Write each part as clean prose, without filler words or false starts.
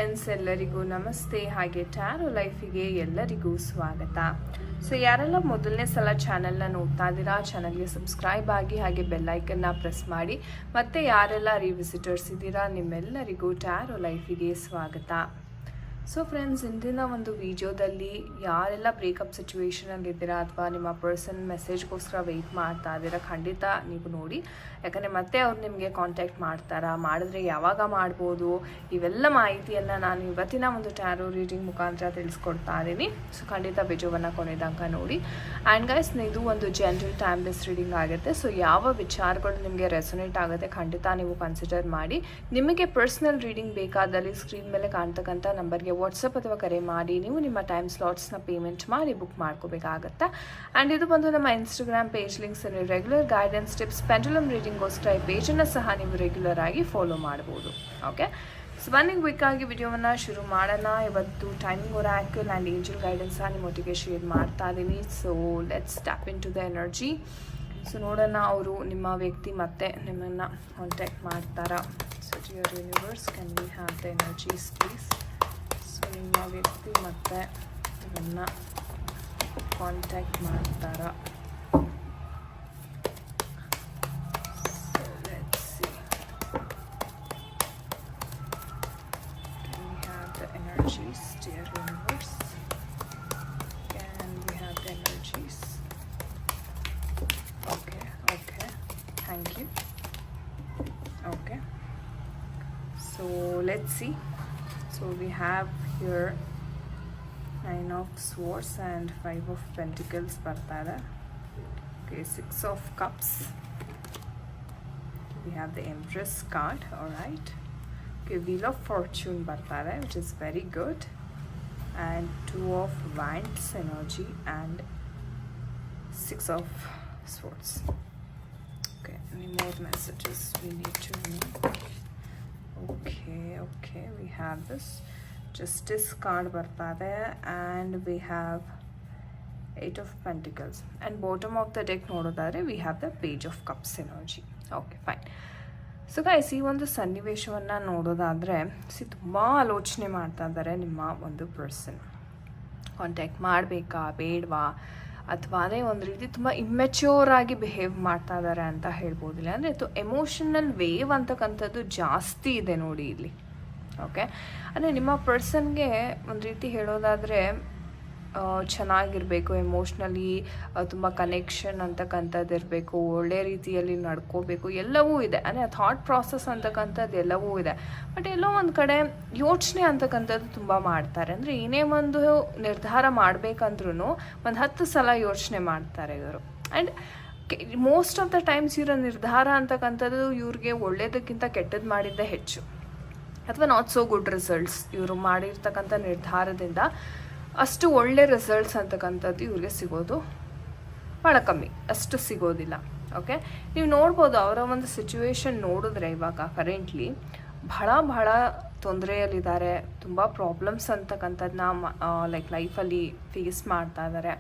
Friends, ಎಲ್ಲರಿಗೂ ನಮಸ್ತೆ. ಹಾಗೆ ಟ್ಯಾರೋ ಲೈಫಿಗೆ ಎಲ್ಲರಿಗೂ ಸ್ವಾಗತ. ಸೊ ಯಾರೆಲ್ಲ ಮೊದಲನೇ ಸಲ ಚಾನೆಲ್ನ ನೋಡ್ತಾ ಇದ್ದೀರಾ, ಚಾನಲ್ಗೆ ಸಬ್ಸ್ಕ್ರೈಬ್ ಆಗಿ ಹಾಗೆ ಬೆಲ್ಲೈಕನ್ನ ಪ್ರೆಸ್ ಮಾಡಿ. ಮತ್ತು ಯಾರೆಲ್ಲ ರಿವಿಸಿಟರ್ಸ್ ಇದ್ದೀರಾ ನಿಮ್ಮೆಲ್ಲರಿಗೂ ಟ್ಯಾರೋ ಲೈಫಿಗೆ ಸ್ವಾಗತ. ಸೊ ಫ್ರೆಂಡ್ಸ್, ಇಂದಿನ ಒಂದು ವಿಡಿಯೋದಲ್ಲಿ ಯಾರೆಲ್ಲ ಬ್ರೇಕಪ್ ಸಿಚುವೇಷನಲ್ಲಿದ್ದೀರಾ ಅಥವಾ ನಿಮ್ಮ ಪರ್ಸನ್ ಮೆಸೇಜ್ಗೋಸ್ಕರ ವೆಯ್ಟ್ ಮಾಡ್ತಾ ಇದ್ದೀರಾ, ಖಂಡಿತ ನೀವು ನೋಡಿ. ಯಾಕಂದರೆ ಮತ್ತೆ ಅವ್ರು ನಿಮಗೆ ಕಾಂಟ್ಯಾಕ್ಟ್ ಮಾಡ್ತಾರಾ, ಮಾಡಿದ್ರೆ ಯಾವಾಗ ಮಾಡ್ಬೋದು, ಇವೆಲ್ಲ ಮಾಹಿತಿಯನ್ನು ನಾನು ಇವತ್ತಿನ ಒಂದು ಟ್ಯಾರೋ ರೀಡಿಂಗ್ ಮುಖಾಂತರ ತಿಳಿಸ್ಕೊಡ್ತಾ ಇದ್ದೀನಿ. ಸೊ ಖಂಡಿತ ವಿಡಿಯೋವನ್ನು ಕೊನೆ ತನಕ ನೋಡಿ. ಆ್ಯಂಡ್ ಗೈಸ್, ಇದು ಒಂದು ಜನರಲ್ ಟೈಮ್ಲೆಸ್ ರೀಡಿಂಗ್ ಆಗುತ್ತೆ. ಸೊ ಯಾವ ವಿಚಾರಗಳು ನಿಮಗೆ ರೆಸೊನೇಟ್ ಆಗುತ್ತೆ ಖಂಡಿತ ನೀವು ಕನ್ಸಿಡರ್ ಮಾಡಿ. ನಿಮಗೆ ಪರ್ಸ್ನಲ್ ರೀಡಿಂಗ್ ಬೇಕಾದಲ್ಲಿ ಸ್ಕ್ರೀನ್ ಮೇಲೆ ಕಾಣ್ತಕ್ಕಂಥ ನಂಬರ್ಗೆ ವಾಟ್ಸಪ್ ಅಥವಾ ಕರೆ ಮಾಡಿ ನೀವು ನಿಮ್ಮ ಟೈಮ್ ಸ್ಲಾಟ್ಸ್ನ ಪೇಮೆಂಟ್ ಮಾಡಿ ಬುಕ್ ಮಾಡ್ಕೋಬೇಕಾಗತ್ತೆ. ಆ್ಯಂಡ್ ಇದು ಬಂದು ನಮ್ಮ Instagram page links regular guidance tips pendulum ರೀಡಿಂಗ್ಗೋಸ್ಕರ ಈ ಪೇಜನ್ನು ಸಹ ನೀವು ರೆಗ್ಯುಲರ್ ಆಗಿ ಫಾಲೋ ಮಾಡ್ಬೋದು. ಓಕೆ, ಸೊ ಬನ್ನಿ ಕ್ವಿಕ್ಕಾಗಿ ವಿಡಿಯೋವನ್ನು ಶುರು ಮಾಡೋಣ. ಇವತ್ತು timing oracle and angel guidance ಸಹ ನಿಮ್ಮೊಟ್ಟಿಗೆ ಶೇರ್ ಮಾಡ್ತಾ ಇದ್ದೀನಿ. So let's tap into the energy. So ನೋಡೋಣ ಅವರು ನಿಮ್ಮ ವ್ಯಕ್ತಿ ಮತ್ತೆ ನಿಮ್ಮನ್ನು ಕಾಂಟ್ಯಾಕ್ಟ್ ಮಾಡ್ತಾರಾ. So dear universe, can we have the energies please. So ನಿಮ್ಮ ವ್ಯಕ್ತಿ ಮತ್ತೆ ನಿಮ್ಮನ್ನು ಕಾಂಟ್ಯಾಕ್ಟ್ ಮಾಡ್ತಾರಾ. Energies, dear universe, can we have the energies? Okay, thank you. Okay, so let's see. So we have here 9 of swords and 5 of pentacles bartada. Okay, 6 of cups. We have the Empress card. All right. Okay, Wheel of Fortune bartare, which is very good, and 2 of Wands energy and 6 of Swords. Okay, any more messages we need to know? Okay, we have this Justice card bartare, and we have 8 of Pentacles, and bottom of the deck nododare we have the Page of Cups energy. Okay, fine. So guys, ಈ ಒಂದು ಸನ್ನಿವೇಶವನ್ನು ನೋಡೋದಾದರೆ ತುಂಬ ಆಲೋಚನೆ ಮಾಡ್ತಾ ಇದ್ದಾರೆ ನಿಮ್ಮ ಒಂದು ಪರ್ಸನ್. ಕಾಂಟ್ಯಾಕ್ಟ್ ಮಾಡಬೇಕಾ ಬೇಡವಾ, ಅಥವಾ ಅದೇ ಒಂದು ರೀತಿ ತುಂಬ ಇಮ್ಮೆಚ್ಯೂರ್ ಆಗಿ ಬಿಹೇವ್ ಮಾಡ್ತಾ ಇದ್ದಾರೆ ಅಂತ ಹೇಳ್ಬೋದಿಲ್ಲ. ಅಂದರೆ ಇದು ಎಮೋಷನಲ್ ವೇವ್ ಅಂತಕ್ಕಂಥದ್ದು ಜಾಸ್ತಿ ಇದೆ ನೋಡಿ ಇಲ್ಲಿ. ಓಕೆ, ಅಂದರೆ ನಿಮ್ಮ ಪರ್ಸನ್ಗೆ ಒಂದು ರೀತಿ ಹೇಳೋದಾದರೆ ಚೆನ್ನಾಗಿರಬೇಕು, ಎಮೋಷ್ನಲಿ ತುಂಬ ಕನೆಕ್ಷನ್ ಅಂತಕ್ಕಂಥದ್ದು ಇರಬೇಕು, ಒಳ್ಳೆ ರೀತಿಯಲ್ಲಿ ನಡ್ಕೋಬೇಕು, ಎಲ್ಲವೂ ಇದೆ. ಅಂದರೆ ಥಾಟ್ ಪ್ರಾಸೆಸ್ ಅಂತಕ್ಕಂಥದ್ದು ಎಲ್ಲವೂ ಇದೆ. ಬಟ್ ಎಲ್ಲೋ ಒಂದು ಕಡೆ ಯೋಚನೆ ಅಂತಕ್ಕಂಥದ್ದು ತುಂಬ ಮಾಡ್ತಾರೆ. ಅಂದರೆ ಏನೇ ಒಂದು ನಿರ್ಧಾರ ಮಾಡಬೇಕಂದ್ರೂ ಒಂದು 10 ಸಲ ಯೋಚನೆ ಮಾಡ್ತಾರೆ ಇವರು. And most of the times ಇವರ ನಿರ್ಧಾರ ಅಂತಕ್ಕಂಥದ್ದು ಇವ್ರಿಗೆ ಒಳ್ಳೆಯದಕ್ಕಿಂತ ಕೆಟ್ಟದ್ದು ಮಾಡಿದ್ದೇ ಹೆಚ್ಚು, ಅಥವಾ ನಾಟ್ ಸೋ ಗುಡ್ ರಿಸಲ್ಟ್ಸ್. ಇವರು ಮಾಡಿರ್ತಕ್ಕಂಥ ನಿರ್ಧಾರದಿಂದ ಅಷ್ಟು ಒಳ್ಳೆ ರಿಸಲ್ಟ್ಸ್ ಅಂತಕ್ಕಂಥದ್ದು ಇವ್ರಿಗೆ ಸಿಗೋದು ಭಾಳ ಕಮ್ಮಿ, ಅಷ್ಟು ಸಿಗೋದಿಲ್ಲ. ಓಕೆ, ನೀವು ನೋಡ್ಬೋದು ಅವರ ಒಂದು ಸಿಚುವೇಶನ್ ನೋಡಿದ್ರೆ ಇವಾಗ ಕರೆಂಟ್ಲಿ ಬಹಳ ತೊಂದರೆಯಲ್ಲಿದ್ದಾರೆ. ತುಂಬ ಪ್ರಾಬ್ಲಮ್ಸ್ ಅಂತಕ್ಕಂಥದ್ದನ್ನ ಲೈಫಲ್ಲಿ ಫೇಸ್ ಮಾಡ್ತಾ ಇದ್ದಾರೆ.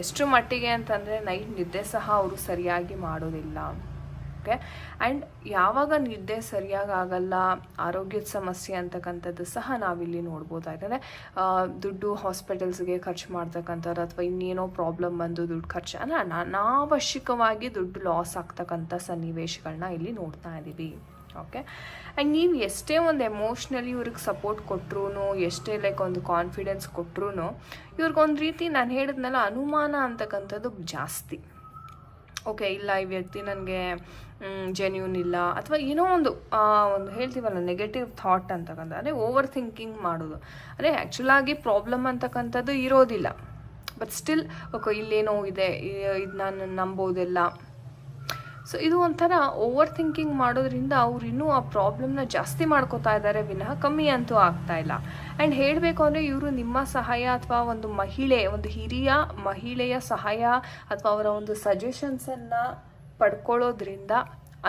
ಎಷ್ಟು ಮಟ್ಟಿಗೆ ಅಂತಂದರೆ ನೈಟ್ ನಿದ್ದೆ ಸಹ ಅವರು ಸರಿಯಾಗಿ ಮಾಡೋದಿಲ್ಲ. ಓಕೆ, ಆ್ಯಂಡ್ ಯಾವಾಗ ನಿದ್ದೆ ಸರಿಯಾಗಿ ಆಗಲ್ಲ, ಆರೋಗ್ಯದ ಸಮಸ್ಯೆ ಅಂತಕ್ಕಂಥದ್ದು ಸಹ ನಾವಿಲ್ಲಿ ನೋಡ್ಬೋದಾಯ್ತದೆ. ದುಡ್ಡು ಹಾಸ್ಪಿಟಲ್ಸ್ಗೆ ಖರ್ಚು ಮಾಡ್ತಕ್ಕಂಥದ್ದು, ಅಥವಾ ಇನ್ನೇನೋ ಪ್ರಾಬ್ಲಮ್ ಬಂದು ದುಡ್ಡು ಖರ್ಚು, ಅಂದರೆ ಅನಾವಶ್ಯಕವಾಗಿ ದುಡ್ಡು ಲಾಸ್ ಆಗ್ತಕ್ಕಂಥ ಸನ್ನಿವೇಶಗಳನ್ನ ಇಲ್ಲಿ ನೋಡ್ತಾ ಇದ್ದೀವಿ. ಓಕೆ, ಆ್ಯಂಡ್ ನೀವು ಎಷ್ಟೇ ಒಂದು ಎಮೋಷ್ನಲಿ ಇವ್ರಿಗೆ ಸಪೋರ್ಟ್ ಕೊಟ್ಟರು, ಎಷ್ಟೇ ಒಂದು ಕಾನ್ಫಿಡೆನ್ಸ್ ಕೊಟ್ಟರು, ಇವ್ರಿಗೊಂದು ರೀತಿ ನಾನು ಹೇಳಿದ್ನಲ್ಲ ಅನುಮಾನ ಅಂತಕ್ಕಂಥದ್ದು ಜಾಸ್ತಿ. ಓಕೆ, ಇಲ್ಲ ಈ ವ್ಯಕ್ತಿ ನನಗೆ ಜೆನ್ಯೂನ್ ಇಲ್ಲ, ಅಥವಾ ಏನೋ ಒಂದು ಹೇಳ್ತೀವಲ್ಲ ನೆಗೆಟಿವ್ ಥಾಟ್ ಅಂತಕ್ಕಂಥ, ಅಂದರೆ ಓವರ್ ಥಿಂಕಿಂಗ್ ಮಾಡೋದು. ಅಂದರೆ ಆ್ಯಕ್ಚುಲಾಗಿ ಪ್ರಾಬ್ಲಮ್ ಅಂತಕ್ಕಂಥದ್ದು ಇರೋದಿಲ್ಲ, ಬಟ್ ಸ್ಟಿಲ್ ಓಕೆ ಇಲ್ಲೇನೋ ಇದೆ, ಇದು ನಾನು ನಂಬೋದಿಲ್ಲ. ಸೊ ಇದು ಒಂಥರ ಓವರ್ ಥಿಂಕಿಂಗ್ ಮಾಡೋದ್ರಿಂದ ಅವ್ರು ಇನ್ನೂ ಆ ಪ್ರಾಬ್ಲಮ್ನ ಜಾಸ್ತಿ ಮಾಡ್ಕೋತಾ ಇದ್ದಾರೆ ವಿನಃ ಕಮ್ಮಿ ಅಂತೂ ಆಗ್ತಾ ಇಲ್ಲ. ಆ್ಯಂಡ್ ಹೇಳಬೇಕು ಅಂದರೆ ಇವರು ನಿಮ್ಮ ಸಹಾಯ ಅಥವಾ ಒಂದು ಹಿರಿಯ ಮಹಿಳೆಯ ಸಹಾಯ ಅಥವಾ ಅವರ ಒಂದು ಸಜೆಷನ್ಸನ್ನು ಪಡ್ಕೊಳ್ಳೋದ್ರಿಂದ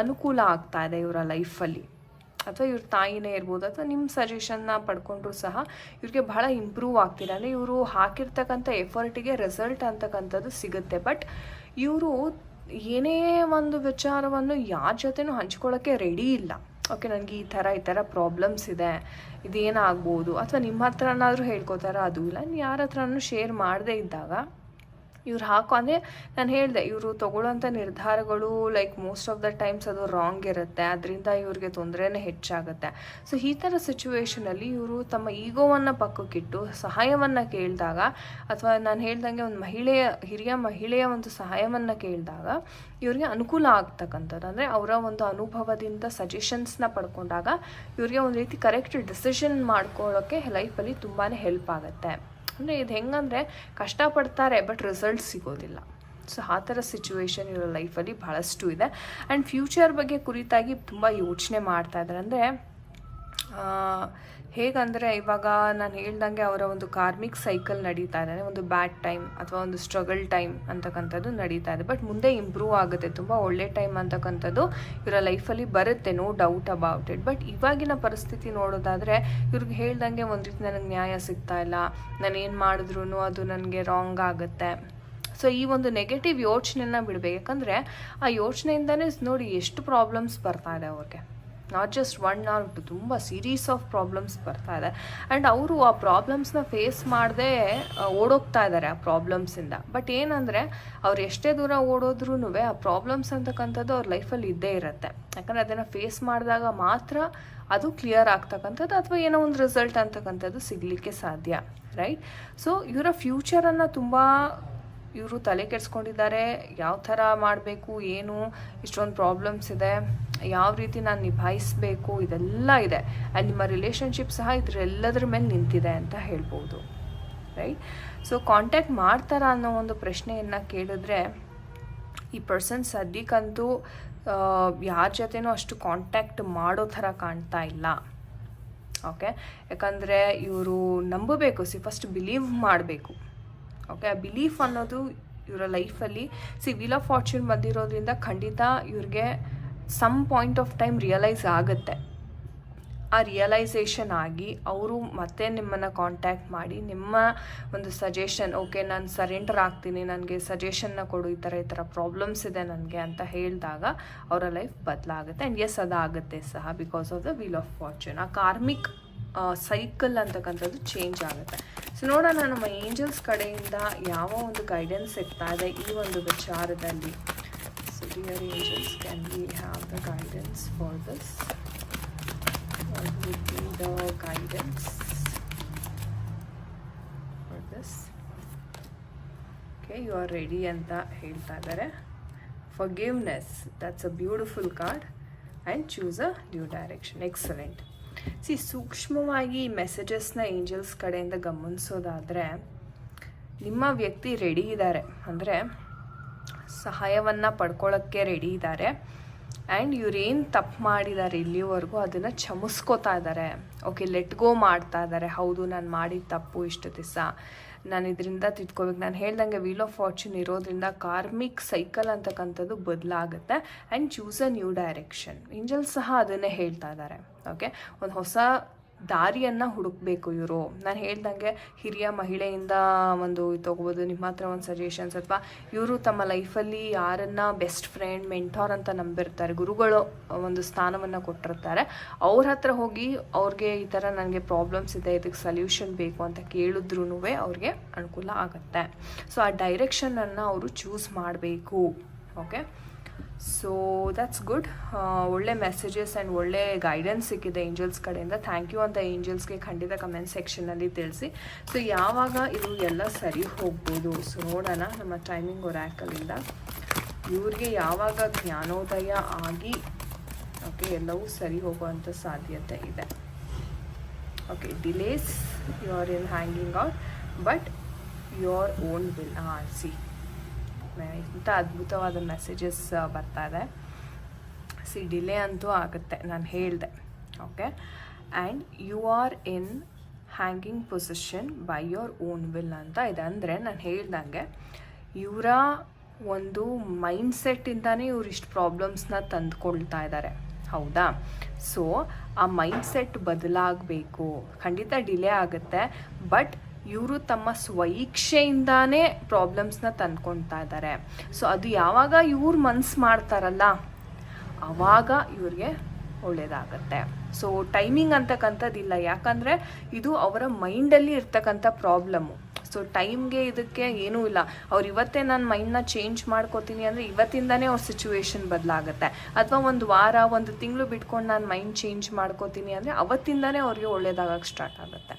ಅನುಕೂಲ ಆಗ್ತಾ ಇದೆ ಇವರ ಲೈಫಲ್ಲಿ. ಅಥವಾ ಇವ್ರ ತಾಯಿನೇ ಇರ್ಬೋದು, ಅಥವಾ ನಿಮ್ಮ ಸಜೆಷನ್ನ ಪಡ್ಕೊಂಡ್ರೂ ಸಹ ಇವ್ರಿಗೆ ಬಹಳ ಇಂಪ್ರೂವ್ ಆಗ್ತಿಲ್ಲ. ಅಂದರೆ ಇವರು ಹಾಕಿರ್ತಕ್ಕಂಥ ಎಫರ್ಟಿಗೆ ರಿಸಲ್ಟ್ ಅಂತಕ್ಕಂಥದ್ದು ಸಿಗುತ್ತೆ. ಬಟ್ ಇವರು ಏನೇ ಒಂದು ವಿಚಾರವನ್ನು ಯಾರ ಜೊತೆನೂ ಹಂಚ್ಕೊಳ್ಳೋಕ್ಕೆ ರೆಡಿ ಇಲ್ಲ. ಓಕೆ ನನಗೆ ಈ ಥರ ಪ್ರಾಬ್ಲಮ್ಸ್ ಇದೆ, ಇದೇನಾಗ್ಬೋದು, ಅಥವಾ ನಿಮ್ಮ ಹತ್ರನಾದರೂ ಹೇಳ್ಕೊತಾರ, ಅದು ಇಲ್ಲ ನೀವು ಯಾರ ಹತ್ರನೂ ಶೇರ್ ಮಾಡದೇ ಇದ್ದಾಗ ಇವ್ರು ಅಂದರೆ ನಾನು ಹೇಳಿದೆ, ಇವರು ತೊಗೊಳ್ಳೋಂಥ ನಿರ್ಧಾರಗಳು like most of the times ಅದು ರಾಂಗ್ ಇರುತ್ತೆ, ಅದರಿಂದ ಇವ್ರಿಗೆ ತೊಂದರೆನೇ ಹೆಚ್ಚಾಗುತ್ತೆ. ಸೊ ಈ ಥರ ಸಿಚುವೇಷನಲ್ಲಿ ಇವರು ತಮ್ಮ ಈಗೋವನ್ನು ಪಕ್ಕಕ್ಕಿಟ್ಟು ಸಹಾಯವನ್ನು ಕೇಳಿದಾಗ, ಅಥವಾ ನಾನು ಹೇಳ್ದಂಗೆ ಒಂದು ಹಿರಿಯ ಮಹಿಳೆಯ ಒಂದು ಸಹಾಯವನ್ನು ಕೇಳಿದಾಗ ಇವ್ರಿಗೆ ಅನುಕೂಲ ಆಗ್ತಕ್ಕಂಥದ್ದು. ಅಂದರೆ ಅವರ ಒಂದು ಅನುಭವದಿಂದ ಸಜೆಷನ್ಸ್ನ ಪಡ್ಕೊಂಡಾಗ ಇವ್ರಿಗೆ ಒಂದು ರೀತಿ ಕರೆಕ್ಟ್ ಡಿಸಿಷನ್ ಮಾಡ್ಕೊಳ್ಳೋಕ್ಕೆ ಲೈಫಲ್ಲಿ ತುಂಬಾ ಹೆಲ್ಪ್ ಆಗುತ್ತೆ. ಅಂದರೆ ಇದು ಹೆಂಗಂದರೆ ಕಷ್ಟಪಡ್ತಾರೆ ಬಟ್ ರಿಸಲ್ಟ್ ಸಿಗೋದಿಲ್ಲ. ಸೊ ಆ ಥರ ಸಿಚುವೇಶನ್ ಇವರ ಲೈಫಲ್ಲಿ ಭಾಳಷ್ಟು ಇದೆ. ಆ್ಯಂಡ್ ಫ್ಯೂಚರ್ ಬಗ್ಗೆ ಕುರಿತಾಗಿ ತುಂಬ ಯೋಚನೆ ಮಾಡ್ತಾಯಿದ್ದಾರೆ. ಅಂದರೆ ಹೇಗಂದರೆ ಇವಾಗ ನಾನು ಹೇಳ್ದಂಗೆ ಅವರ ಒಂದು ಕಾರ್ಮಿಕ್ ಸೈಕಲ್ ನಡೀತಾ ಇದೆ, ಒಂದು ಬ್ಯಾಡ್ ಟೈಮ್ ಅಥವಾ ಒಂದು ಸ್ಟ್ರಗಲ್ ಟೈಮ್ ಅಂತಕ್ಕಂಥದ್ದು ನಡೀತಾ ಇದೆ. ಬಟ್ ಮುಂದೆ ಇಂಪ್ರೂವ್ ಆಗುತ್ತೆ, ತುಂಬ ಒಳ್ಳೆ ಟೈಮ್ ಅಂತಕ್ಕಂಥದ್ದು ಇವರ ಲೈಫಲ್ಲಿ ಬರುತ್ತೆ, no doubt about it. But ಇವಾಗಿನ ಪರಿಸ್ಥಿತಿ ನೋಡೋದಾದರೆ ಇವ್ರಿಗೆ ಹೇಳ್ದಂಗೆ ಒಂದು ರೀತಿ ನನಗೆ ನ್ಯಾಯ ಸಿಗ್ತಾ ಇಲ್ಲ, ನಾನು ಏನು ಮಾಡಿದ್ರೂ ಅದು ನನಗೆ ರಾಂಗ್ ಆಗುತ್ತೆ. ಸೊ ಈ ಒಂದು ನೆಗೆಟಿವ್ ಯೋಚನೆನ ಬಿಡಬೇಕು. ಯಾಕಂದರೆ ಆ ಯೋಚನೆಯಿಂದನೇ ನೋಡಿ ಎಷ್ಟು ಪ್ರಾಬ್ಲಮ್ಸ್ ಬರ್ತಾ ಇದೆ ಅವ್ರಿಗೆ. ನಾಟ್ ಜಸ್ಟ್ 1 or 2, ತುಂಬ ಸೀರೀಸ್ ಆಫ್ ಪ್ರಾಬ್ಲಮ್ಸ್ ಬರ್ತಾ ಇದೆ. ಆ್ಯಂಡ್ ಅವರು ಆ ಪ್ರಾಬ್ಲಮ್ಸ್ನ ಫೇಸ್ ಮಾಡದೆ ಓಡೋಗ್ತಾ ಇದ್ದಾರೆ ಆ ಪ್ರಾಬ್ಲಮ್ಸಿಂದ. ಬಟ್ ಏನಂದರೆ ಅವ್ರು ಎಷ್ಟೇ ದೂರ ಓಡೋದ್ರೂ ಆ ಪ್ರಾಬ್ಲಮ್ಸ್ ಅಂತಕ್ಕಂಥದ್ದು ಅವ್ರ ಲೈಫಲ್ಲಿ ಇದ್ದೇ ಇರುತ್ತೆ. ಯಾಕಂದರೆ ಅದನ್ನು ಫೇಸ್ ಮಾಡಿದಾಗ ಮಾತ್ರ ಅದು ಕ್ಲಿಯರ್ ಆಗ್ತಕ್ಕಂಥದ್ದು, ಅಥವಾ ಏನೋ ಒಂದು ರಿಸಲ್ಟ್ ಅಂತಕ್ಕಂಥದ್ದು ಸಿಗಲಿಕ್ಕೆ ಸಾಧ್ಯ, ರೈಟ್? ಸೊ ಇವರ ಫ್ಯೂಚರನ್ನು ತುಂಬ ಇವರು ತಲೆ ಕೆಡಿಸ್ಕೊಂಡಿದ್ದಾರೆ. ಯಾವ ಥರ ಮಾಡಬೇಕು, ಏನು ಇಷ್ಟೊಂದು ಪ್ರಾಬ್ಲಮ್ಸ್ ಇದೆ, ಯಾವ ರೀತಿ ನಾನು ನಿಭಾಯಿಸಬೇಕು, ಇದೆಲ್ಲ ಇದೆ. ಆ್ಯಂಡ್ ನಿಮ್ಮ ರಿಲೇಷನ್ಶಿಪ್ ಸಹ ಇದರೆಲ್ಲದ್ರ ಮೇಲೆ ನಿಂತಿದೆ ಅಂತ ಹೇಳ್ಬೋದು, ರೈಟ್? ಸೊ ಕಾಂಟ್ಯಾಕ್ಟ್ ಮಾಡ್ತಾರಾ ಅನ್ನೋ ಒಂದು ಪ್ರಶ್ನೆಯನ್ನು ಕೇಳಿದ್ರೆ ಈ ಪರ್ಸನ್ ಸದ್ಯಕ್ಕಂತೂ ಯಾರ ಜೊತೆನೂ ಅಷ್ಟು ಕಾಂಟ್ಯಾಕ್ಟ್ ಮಾಡೋ ಥರ ಕಾಣ್ತಾ ಇಲ್ಲ. ಓಕೆ, ಯಾಕಂದರೆ ಇವರು ನಂಬಬೇಕು, ಫಸ್ಟ್ ಬಿಲೀವ್ ಮಾಡಬೇಕು. ಓಕೆ, ಆ ಬಿಲೀಫ್ ಅನ್ನೋದು ಇವರ ಲೈಫಲ್ಲಿ ವೀಲ್ ಆಫ್ ಫಾರ್ಚೂನ್ ಬಂದಿರೋದ್ರಿಂದ ಖಂಡಿತ ಇವ್ರಿಗೆ some point of time realise ಆಗುತ್ತೆ. ಆ ರಿಯಲೈಸೇಷನ್ ಆಗಿ ಅವರು ಮತ್ತೆ ನಿಮ್ಮನ್ನು ಕಾಂಟ್ಯಾಕ್ಟ್ ಮಾಡಿ ನಿಮ್ಮ ಒಂದು ಸಜೆಷನ್, ಓಕೆ ನಾನು ಸರೆಂಡರ್ ಆಗ್ತೀನಿ, ನನಗೆ ಸಜೆಷನ್ನ ಕೊಡು, ಈ ಥರ ಪ್ರಾಬ್ಲಮ್ಸ್ ಇದೆ ನನಗೆ ಅಂತ ಹೇಳಿದಾಗ ಅವರ ಲೈಫ್ ಬದಲಾಗುತ್ತೆ. ಆ್ಯಂಡ್ ಎಸ್ ಅದಾಗುತ್ತೆ ಸಹ, because of the wheel of fortune. ಆ ಕಾರ್ಮಿಕ್ ಸೈಕಲ್ ಅಂತಕ್ಕಂಥದ್ದು ಚೇಂಜ್ ಆಗುತ್ತೆ. ಸೊ ನೋಡೋಣ ನಮ್ಮ ಏಂಜಲ್ಸ್ ಕಡೆಯಿಂದ ಯಾವ ಒಂದು ಗೈಡೆನ್ಸ್ ಸಿಗ್ತಾ ಇದೆ ಈ ಒಂದು ವಿಚಾರದಲ್ಲಿ. So dear angels, can we have the guidance for this? What would be the guidance for this? Okay, you are ready ಅಂತ ಹೇಳ್ತಾ ಇದ್ದಾರೆ. Forgiveness, that's a beautiful card. And choose a new direction. Excellent. ಸೂಕ್ಷ್ಮವಾಗಿ ಮೆಸೇಜಸ್ನ angels ಕಡೆಯಿಂದ ಗಮನಿಸೋದಾದರೆ ನಿಮ್ಮ ವ್ಯಕ್ತಿ ready ಇದ್ದಾರೆ, ಅಂದರೆ ಸಹಾಯವನ್ನು ಪಡ್ಕೊಳ್ಳೋಕ್ಕೆ ರೆಡಿ ಇದ್ದಾರೆ. ಆ್ಯಂಡ್ ಇವ್ರೇನು ತಪ್ಪು ಮಾಡಿದ್ದಾರೆ ಇಲ್ಲಿವರೆಗೂ ಅದನ್ನು ಕ್ಷಮಿಸ್ಕೋತಾ ಇದ್ದಾರೆ. ಓಕೆ, ಲೆಟ್ ಗೋ ಮಾಡ್ತಾ ಇದ್ದಾರೆ. ಹೌದು, ನಾನು ಮಾಡಿದ ತಪ್ಪು ಇಷ್ಟು ದಿವಸ, ನಾನು ಇದರಿಂದ ತಿದ್ಕೋಬೇಕು. ನಾನು ಹೇಳ್ದಂಗೆ ವೀಲ್ ಆಫ್ ಫಾರ್ಚೂನ್ ಇರೋದ್ರಿಂದ ಕಾರ್ಮಿಕ್ ಸೈಕಲ್ ಅಂತಕ್ಕಂಥದ್ದು ಬದಲಾಗುತ್ತೆ. And choose a new direction. Angels ಸಹ ಅದನ್ನೇ ಹೇಳ್ತಾ ಇದ್ದಾರೆ. ಓಕೆ, ಒಂದು ಹೊಸ ದಾರಿಯನ್ನು ಹುಡುಕಬೇಕು ಇವರು. ನಾನು ಹೇಳ್ದಂಗೆ ಹಿರಿಯ ಮಹಿಳೆಯಿಂದ ಒಂದು ತೊಗೋಬೋದು, ನಿಮ್ಮ ಹತ್ರ ಒಂದು ಸಜೆಷನ್ಸ್, ಅಥವಾ ಇವರು ತಮ್ಮ ಲೈಫಲ್ಲಿ ಯಾರನ್ನು ಬೆಸ್ಟ್ ಫ್ರೆಂಡ್, ಮೆಂಟಾರ್ ಅಂತ ನಂಬಿರ್ತಾರೆ, ಗುರುಗಳು ಒಂದು ಸ್ಥಾನವನ್ನು ಕೊಟ್ಟಿರ್ತಾರೆ, ಅವ್ರ ಹತ್ರ ಹೋಗಿ ಅವ್ರಿಗೆ ಈ ಥರ ನನಗೆ ಪ್ರಾಬ್ಲಮ್ಸ್ ಇದೆ, ಇದಕ್ಕೆ ಸೊಲ್ಯೂಷನ್ ಬೇಕು ಅಂತ ಕೇಳಿದ್ರೂ ಅವ್ರಿಗೆ ಅನುಕೂಲ ಆಗುತ್ತೆ. ಸೊ ಆ ಡೈರೆಕ್ಷನನ್ನು ಅವರು ಚೂಸ್ ಮಾಡಬೇಕು. Okay, so that's good. ಒಳ್ಳೆ ಮೆಸೇಜಸ್ ಆ್ಯಂಡ್ ಒಳ್ಳೆ ಗೈಡೆನ್ಸ್ ಸಿಕ್ಕಿದೆ ಏಂಜಲ್ಸ್ ಕಡೆಯಿಂದ. ಥ್ಯಾಂಕ್ ಯು ಅಂತ ಏಂಜಲ್ಸ್ಗೆ ಖಂಡಿತ ಕಮೆಂಟ್ ಸೆಕ್ಷನಲ್ಲಿ ತಿಳಿಸಿ. ಸೊ ಯಾವಾಗ ಇದು ಎಲ್ಲ ಸರಿ ಹೋಗ್ಬೋದು? ಸೊ ನೋಡೋಣ ನಮ್ಮ ಟೈಮಿಂಗ್ ಒರಾಕಲಿಂದ ಇವ್ರಿಗೆ ಯಾವಾಗ ಜ್ಞಾನೋದಯ ಆಗಿ ಓಕೆ ಎಲ್ಲವೂ ಸರಿ ಹೋಗುವಂಥ ಸಾಧ್ಯತೆ ಇದೆ. Okay, delays, you are in hanging out but your own will. See ಇಂಥ ಅದ್ಭುತವಾದ ಮೆಸೇಜಸ್ ಬರ್ತಾ ಇದೆ. ಡಿಲೇ ಅಂತೂ ಆಗುತ್ತೆ, ನಾನು ಹೇಳಿದೆ. Okay, and you are in hanging position by your own will ಅಂತ ಇದೆ. ಅಂದರೆ ನಾನು ಹೇಳ್ದಂಗೆ ಇವರ ಒಂದು ಮೈಂಡ್ಸೆಟ್ಟಿಂದಾನೇ ಇವ್ರು ಇಷ್ಟು ಪ್ರಾಬ್ಲಮ್ಸ್ನ ತಂದುಕೊಳ್ತಾ ಇದ್ದಾರೆ, ಹೌದಾ? ಸೊ ಆ ಮೈಂಡ್ಸೆಟ್ ಬದಲಾಗಬೇಕು. ಖಂಡಿತ ಡಿಲೇ ಆಗುತ್ತೆ, ಬಟ್ ಇವರು ತಮ್ಮ ಸ್ವಇಚ್ಛೆಯಿಂದಾನೇ ಪ್ರಾಬ್ಲಮ್ಸ್ನ ತಂದ್ಕೊಳ್ತಾ ಇದ್ದಾರೆ. ಸೊ ಅದು ಯಾವಾಗ ಇವ್ರು ಮನ್ಸು ಮಾಡ್ತಾರಲ್ಲ ಆವಾಗ ಇವ್ರಿಗೆ ಒಳ್ಳೆಯದಾಗತ್ತೆ. ಸೊ ಟೈಮಿಂಗ್ ಅಂತಕ್ಕಂಥದ್ದಿಲ್ಲ, ಯಾಕಂದರೆ ಇದು ಅವರ ಮೈಂಡಲ್ಲಿ ಇರ್ತಕ್ಕಂಥ ಪ್ರಾಬ್ಲಮ್ಮು. ಸೊ ಟೈಮ್ಗೆ ಇದಕ್ಕೆ ಏನೂ ಇಲ್ಲ. ಅವ್ರು ಇವತ್ತೇ ನಾನು ಮೈಂಡ್ನ ಚೇಂಜ್ ಮಾಡ್ಕೋತೀನಿ ಅಂದರೆ ಇವತ್ತಿಂದನೇ ಅವ್ರ ಸಿಚುವೇಶನ್ ಬದಲಾಗುತ್ತೆ. ಅಥವಾ ಒಂದು ವಾರ, ಒಂದು ತಿಂಗಳು ಬಿಟ್ಕೊಂಡು ನಾನು ಮೈಂಡ್ ಚೇಂಜ್ ಮಾಡ್ಕೋತೀನಿ ಅಂದರೆ ಅವತ್ತಿಂದನೇ ಅವ್ರಿಗೆ ಒಳ್ಳೇದಾಗಕ್ಕೆ ಸ್ಟಾರ್ಟ್ ಆಗುತ್ತೆ,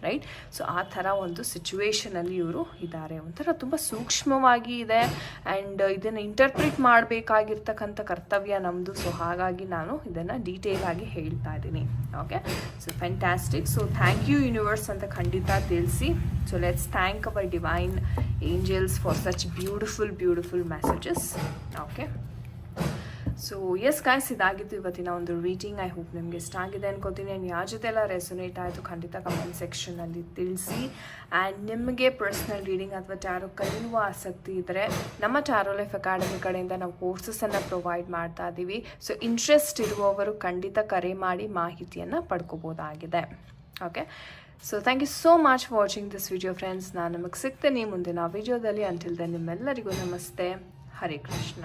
ರೈಟ್? ಸೊ ಆ ಥರ ಒಂದು ಸಿಚುವೇಶನಲ್ಲಿ ಇವರು ಇದ್ದಾರೆ. ಒಂಥರ ತುಂಬ ಸೂಕ್ಷ್ಮವಾಗಿ ಇದೆ ಆ್ಯಂಡ್ ಇದನ್ನು ಇಂಟರ್ಪ್ರಿಟ್ ಮಾಡಬೇಕಾಗಿರ್ತಕ್ಕಂಥ ಕರ್ತವ್ಯ ನಮ್ಮದು. ಸೊ ಹಾಗಾಗಿ ನಾನು ಇದನ್ನು ಡೀಟೇಲಾಗಿ ಹೇಳ್ತಾ ಇದ್ದೀನಿ. Okay, so fantastic. So thank you universe ಅಂತ ಖಂಡಿತ ತಿಳಿಸಿ. So let's thank our divine angels for such beautiful messages. Okay, so yes guys, ಇದಾಗಿತ್ತು ಇವತ್ತಿನ ಒಂದು ರೀಡಿಂಗ್. ಐ ಹೋಪ್ ನಿಮಗೆ ಇಷ್ಟ ಆಗಿದೆ ಅನ್ಕೋತೀನಿ. ಆ್ಯಂಡ್ ಯಾರ ಜೊತೆ ಎಲ್ಲ ರೆಸೊನೇಟ್ ಆಯಿತು ಖಂಡಿತ ಕಮೆಂಟ್ ಸೆಕ್ಷನಲ್ಲಿ ತಿಳಿಸಿ. ಆ್ಯಂಡ್ ನಿಮಗೆ ಪರ್ಸ್ನಲ್ ರೀಡಿಂಗ್ ಅಥವಾ ಟ್ಯಾರೋ ಕಲಿಯುವ ಆಸಕ್ತಿ ಇದ್ದರೆ ನಮ್ಮ ಟ್ಯಾರೋ ಲೈಫ್ ಅಕಾಡೆಮಿ ಕಡೆಯಿಂದ ನಾವು ಕೋರ್ಸಸನ್ನು ಪ್ರೊವೈಡ್ ಮಾಡ್ತಾ ಇದ್ದೀವಿ. ಸೊ ಇಂಟ್ರೆಸ್ಟ್ ಇರುವವರು ಖಂಡಿತ ಕರೆ ಮಾಡಿ ಮಾಹಿತಿಯನ್ನು ಪಡ್ಕೋಬೋದಾಗಿದೆ. Okay, so thank you so much for watching this video friends. ನಾನು ನಿಮಗೆ ಸಿಗ್ತೇನೆ ಮುಂದಿನ ವಿಡಿಯೋದಲ್ಲಿ. ಅಂಟಿಲ್ ದೆನ್ ನಿಮ್ಮೆಲ್ಲರಿಗೂ ನಮಸ್ತೆ. ಹರೇ ಕೃಷ್ಣ.